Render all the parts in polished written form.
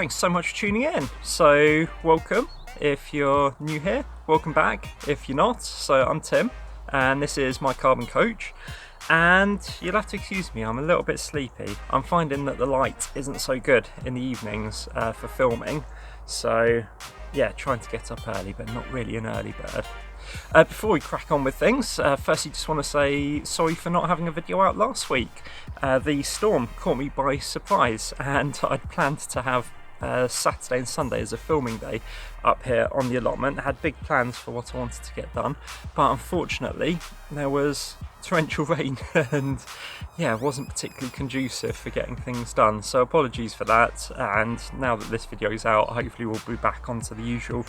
thanks so much for tuning in. So welcome if you're new here, welcome back if you're not. So I'm Tim and this is my carbon coach, and you'll have to excuse me, I'm a little bit sleepy. I'm finding that the light isn't so good in the evenings for filming, so yeah, trying to get up early but not really an early bird. Before we crack on with things, firstly just want to say sorry for not having a video out last week. The storm caught me by surprise and I'd planned to have Saturday and Sunday as a filming day up here on the allotment. I had big plans for what I wanted to get done, but unfortunately there was torrential rain and yeah, it wasn't particularly conducive for getting things done, so apologies for that. And now that this video is out, hopefully we'll be back onto the usual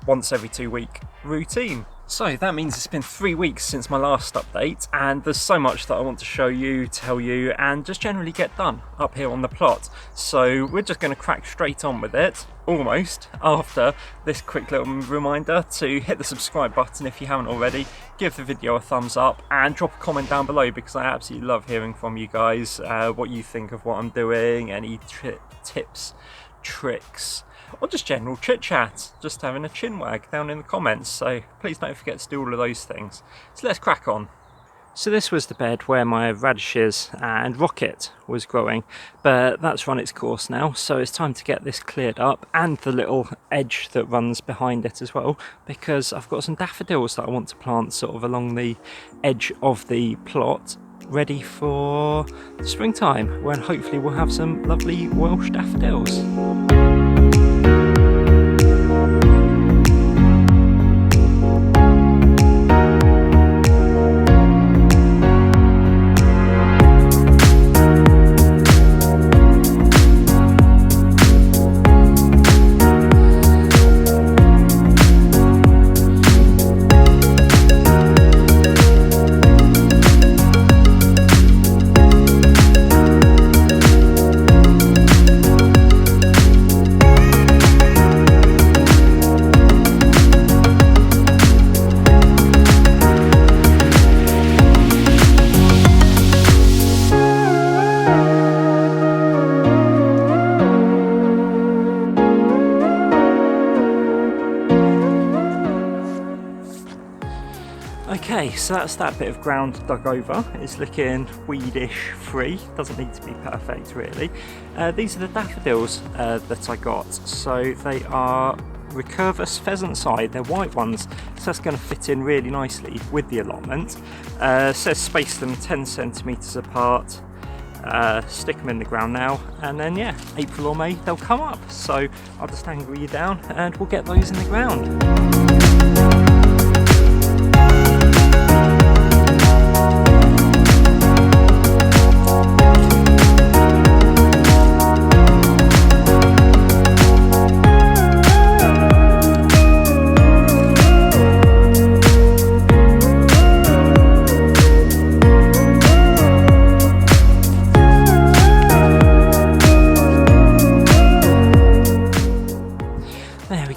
once every 2 week routine. So that means it's been 3 weeks since my last update, and there's so much that I want to show you, tell you, and just generally get done up here on the plot. So we're just going to crack straight on with it, almost, after this quick little reminder to hit the subscribe button if you haven't already, give the video a thumbs up, and drop a comment down below because I absolutely love hearing from you guys, what you think of what I'm doing, any tips, tricks, or just general chit chat, just having a chin wag down in the comments. So please don't forget to do all of those things. So let's crack on. So this was the bed where my radishes and rocket was growing, but that's run its course now, so it's time to get this cleared up, and the little edge that runs behind it as well, because I've got some daffodils that I want to plant sort of along the edge of the plot, ready for springtime, when hopefully we'll have some lovely Welsh daffodils. Okay, so that's that bit of ground dug over. It's looking weedish free, doesn't need to be perfect really. These are the daffodils that I got. So they are Recurvus pheasant-side, they're white ones, so that's going to fit in really nicely with the allotment. It says space them 10 centimetres apart, stick them in the ground now, and then yeah, April or May they'll come up. So I'll just angle you down and we'll get those in the ground.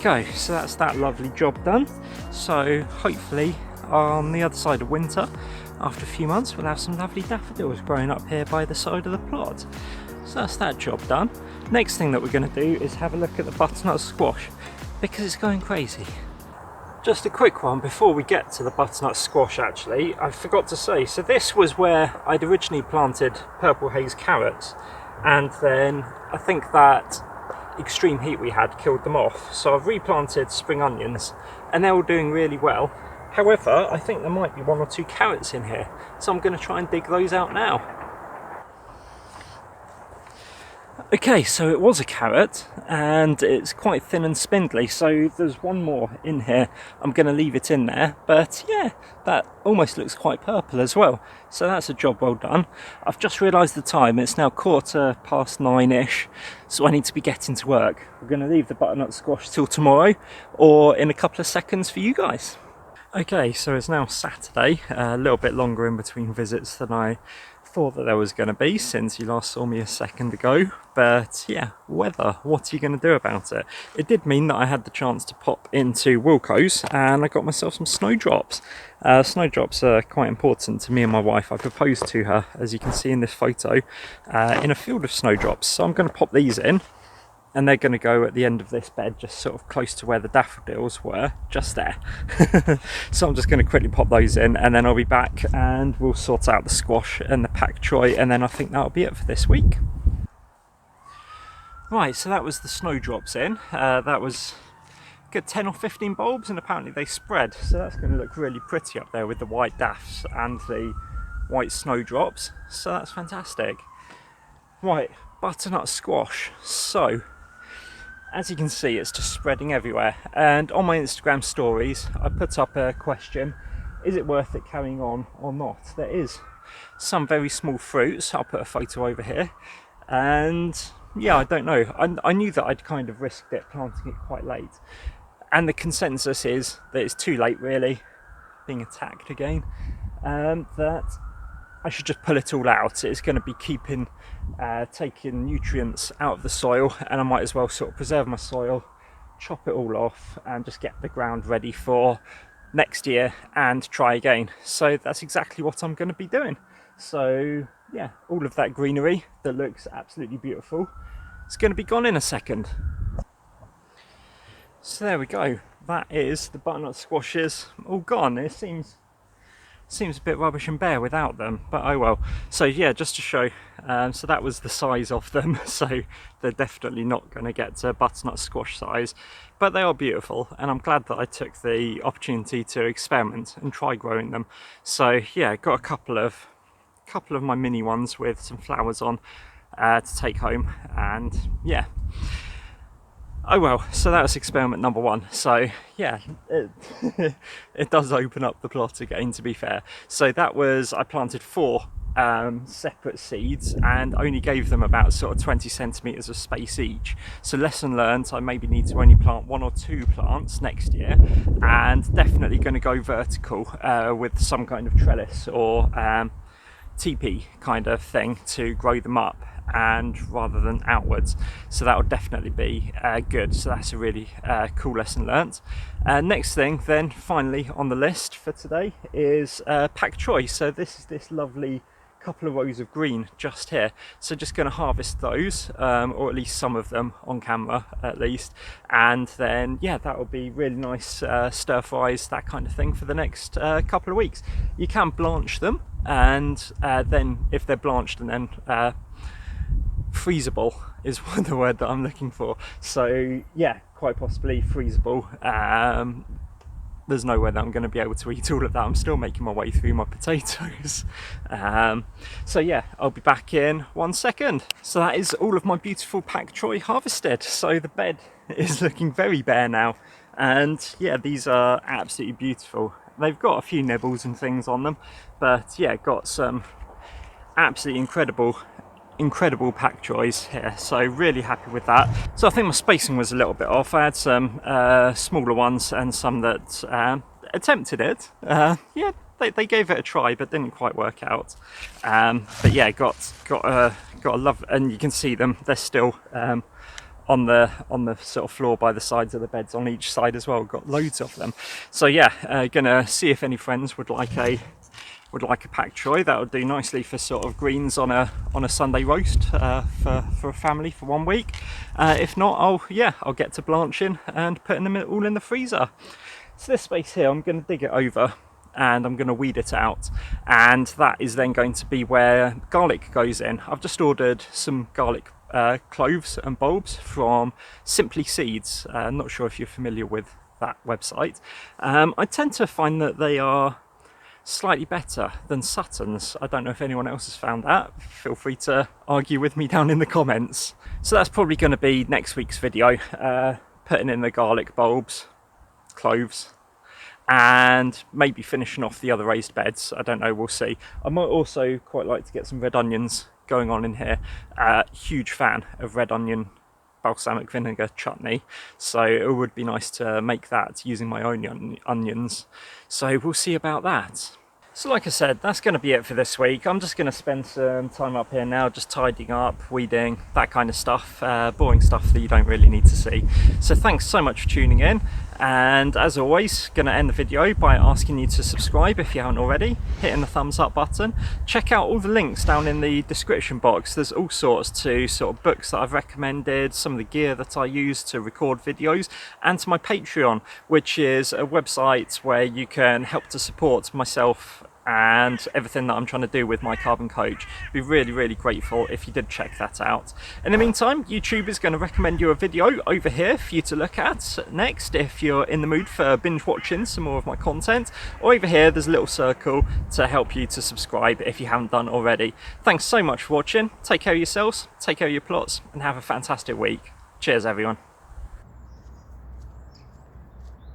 Go, so that's that lovely job done. So hopefully on the other side of winter, after a few months, we'll have some lovely daffodils growing up here by the side of the plot. So that's that job done. Next thing that we're going to do is have a look at the butternut squash, because it's going crazy. Just a quick one before we get to the butternut squash actually, I forgot to say, so this was where I'd originally planted purple haze carrots, and then I think that extreme heat we had killed them off, so I've replanted spring onions and they're all doing really well. However, I think there might be 1 or 2 carrots in here, so I'm going to try and dig those out now. Okay, so it was a carrot and it's quite thin and spindly, so there's one more in here. I'm going to leave it in there, but yeah, that almost looks quite purple as well, so that's a job well done. I've just realised the time, it's now 9:15ish, so I need to be getting to work. We're going to leave the butternut squash till tomorrow, or in a couple of seconds for you guys. Okay, so it's now Saturday, a little bit longer in between visits than I thought that there was going to be since you last saw me a second ago, but yeah, weather, what are you going to do about it? It did mean that I had the chance to pop into Wilko's and I got myself some snowdrops. Snowdrops are quite important to me and my wife. I proposed to her, as you can see in this photo, in a field of snowdrops, so I'm going to pop these in and they're going to go at the end of this bed, just sort of close to where the daffodils were, just there. So I'm just going to quickly pop those in, and then I'll be back and we'll sort out the squash and the pak choi, and then I think that'll be it for this week. Right, so that was the snowdrops in. That was a good 10 or 15 bulbs, and apparently they spread, so that's going to look really pretty up there with the white daffs and the white snowdrops, so that's fantastic. Right, butternut squash. So as you can see, it's just spreading everywhere, and on my Instagram stories I put up a question: is it worth it carrying on or not? There is some very small fruits. I'll put a photo over here, and yeah, I don't know, I knew that I'd kind of risked it planting it quite late, and the consensus is that it's too late, really, being attacked again, that I should just pull it all out. It's going to be taking nutrients out of the soil, and I might as well sort of preserve my soil, chop it all off, and just get the ground ready for next year and try again. So that's exactly what I'm going to be doing. So yeah, all of that greenery that looks absolutely beautiful, it's going to be gone in a second. So there we go. That is the butternut squashes all gone. It seems a bit rubbish and bare without them, but oh well. So yeah, just to show, so that was the size of them. So they're definitely not going to get to butternut squash size, but they are beautiful, and I'm glad that I took the opportunity to experiment and try growing them. So yeah, got a couple of my mini ones with some flowers on to take home, and yeah. Oh well, so that was experiment number one. So yeah, it does open up the plot again, to be fair. So that was, I planted 4 separate seeds and only gave them about sort of 20 centimetres of space each. So lesson learned, I maybe need to only plant 1 or 2 plants next year, and definitely going to go vertical with some kind of trellis or teepee kind of thing to grow them up, and rather than outwards. So that would definitely be good. So that's a really cool lesson learnt. Next thing then, finally on the list for today, is pak choi. So this is this lovely couple of rows of green just here, so just going to harvest those, or at least some of them on camera at least, and then yeah, that will be really nice stir fries, that kind of thing, for the next couple of weeks. You can blanch them, and then if they're blanched and then freezable is the word that I'm looking for, so yeah, quite possibly freezable. There's no way that I'm going to be able to eat all of that. I'm still making my way through my potatoes. So yeah, I'll be back in 1 second. So that is all of my beautiful pak choi harvested. So the bed is looking very bare now. And yeah, these are absolutely beautiful. They've got a few nibbles and things on them, but yeah, got some absolutely incredible pak chois here, so really happy with that. So I think my spacing was a little bit off. I had some smaller ones and some that attempted it. Yeah, they gave it a try, but didn't quite work out. But yeah, got a love, and you can see them. They're still on the sort of floor by the sides of the beds on each side as well. Got loads of them. So yeah, gonna see if any friends would like a pak choi. That would do nicely for sort of greens on a Sunday roast for a family for 1 week. If not, I'll get to blanching and putting them all in the freezer. So this space here, I'm going to dig it over and I'm going to weed it out, and that is then going to be where garlic goes in. I've just ordered some garlic cloves and bulbs from Simply Seeds. I'm not sure if you're familiar with that website. I tend to find that they are slightly better than Sutton's. I don't know if anyone else has found that. Feel free to argue with me down in the comments. So that's probably going to be next week's video, putting in the garlic bulbs, cloves, and maybe finishing off the other raised beds. I don't know, we'll see. I might also quite like to get some red onions going on in here. Huge fan of red onion balsamic vinegar chutney, so it would be nice to make that using my own onions. So we'll see about that. So like I said, that's going to be it for this week. I'm just going to spend some time up here now, just tidying up, weeding, that kind of stuff, boring stuff that you don't really need to see. So thanks so much for tuning in, And as always, going to end the video by asking you to subscribe if you haven't already, hitting the thumbs up button. Check out all the links down in the description box. There's all sorts to sort of books that I've recommended, some of the gear that I use to record videos, and to my Patreon, which is a website where you can help to support myself and everything that I'm trying to do with my Carbon Coach. Be really grateful if you did check that out. In the meantime, YouTube is going to recommend you a video over here for you to look at next if you're in the mood for binge watching some more of my content. Or over here there's a little circle to help you to subscribe if you haven't done already. Thanks so much for watching. Take care of yourselves, take care of your plots, and have a fantastic week. Cheers everyone.